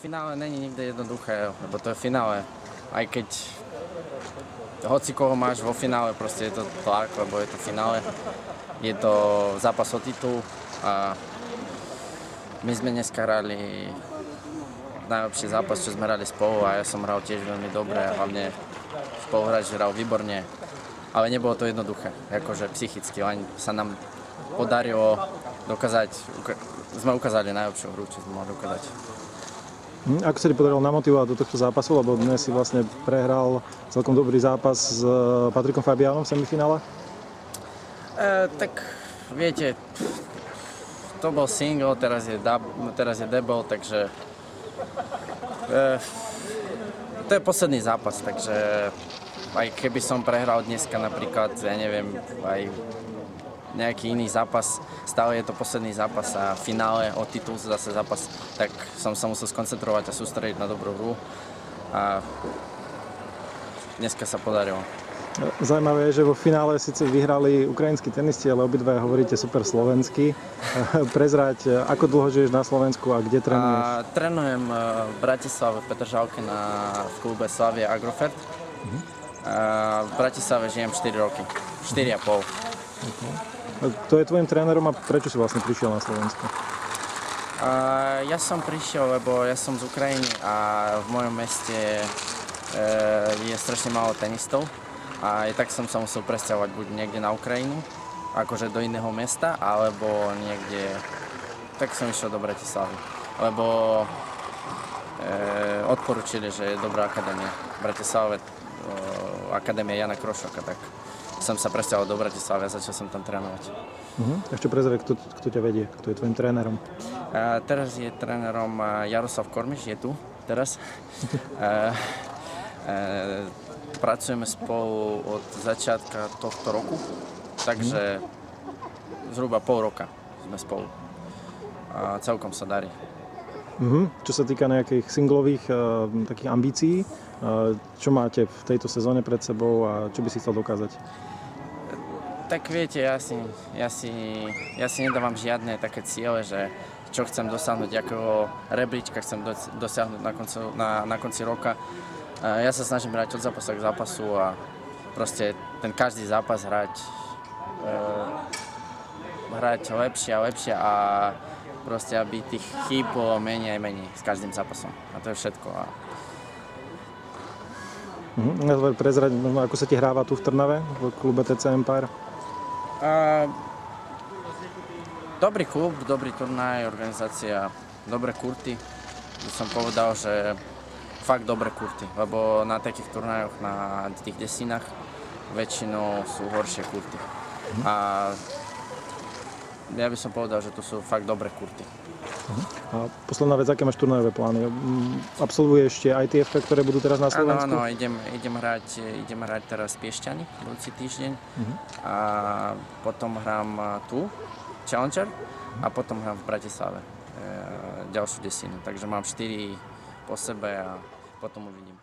Finále není nikde jednoduché, lebo to je finále. Aj keď hoci koho máš vo finále, proste je to tlak, lebo je to finále. Je to zápas o titul a my sme dneska hrali najlepší zápas, čo sme hrali spolu a ja som hral tiež veľmi dobre a hlavne spoluhráč hral výborne. Ale nebolo to jednoduché, akože psychicky, len sa nám podarilo dokázať, sme ukázali najlepšiu hru, čo sme mohli ukázať. Ako sa ti podarilo namotivovať do tohto zápasu, lebo dnes si vlastne prehral celkom dobrý zápas s Patrikom Fabianom v semifinále? Tak viete, to bol single, teraz je double, takže to je posledný zápas, takže aj keby som prehral dneska napríklad, ja neviem, aj nejaký iný zápas, stále je to posledný zápas a v finále o titul zase zápas, tak som sa musel skoncentrovať a sústrediť na dobrú hru a dneska sa podarilo. Zajímavé je, že vo finále síce vyhrali ukrajinskí tenisti, ale obidva hovoríte super slovensky. Prezrať, ako dlho žiješ na Slovensku a kde trénuješ? Trénujem v Bratislave v Petržalke v klube Slavia Agrofert. V Bratislave žijem 4 roky, 4,5. To je tvojim trénerom a prečo si vlastne prišiel na Slovensku? Ja som prišiel, lebo ja som z Ukrajiny a v mojom meste je strašne málo tenistov. A aj tak som sa musel presťahovať buď niekde na Ukrajinu, akože do iného mesta, alebo niekde, tak som išiel do Bratislavy. Lebo odporúčili, že je dobrá akadémia v Bratislave, akadémia Jana Krošoka, tak som sa presťahoval do Bratislavy a začal som tam trénovať. Ešte prezrať, kto ťa vedie, kto je tvojim trénerom? Teraz je trénerom Jaroslav Kormiš, je tu teraz. Pracujeme spolu od začiatka tohto roku, takže zhruba pol roka sme spolu a celkom sa darí. Čo sa týka nejakých singlových takých ambícií, čo máte v tejto sezóne pred sebou a čo by si chcel dokázať? Tak viete, ja si nedávam žiadne také ciele, že čo chcem dosiahnuť, akého rebríčka chcem dosiahnuť na konci roka. Ja sa snažím hrať od zápasu k zápasu a proste ten každý zápas hrať lepšie a lepšie a proste aby tých chýb bolo menej a menej s každým zápasom. A to je všetko. Prezrať, ako sa ti hráva tu v Trnave, v klube TC Empire? Dobrý klub, dobrý turnaj, organizácia, dobré kurty. By som povedal, že fakt dobré kurty, lebo na takých turnajoch, na tých desinách väčšinou sú horšie kurty. A ja by som povedal, že tu sú fakt dobré kurty. A posledná vec, aké máš turnajové plány? Absolvuješ ešte ITF, ktoré budú teraz na Slovensku? Áno, idem hrať teraz Piešťany budúci týždeň a potom hrám tu, Challenger, a potom hrám v Bratislave ďalšiu desinu. Takže mám 4 po sebe a potom uvidím.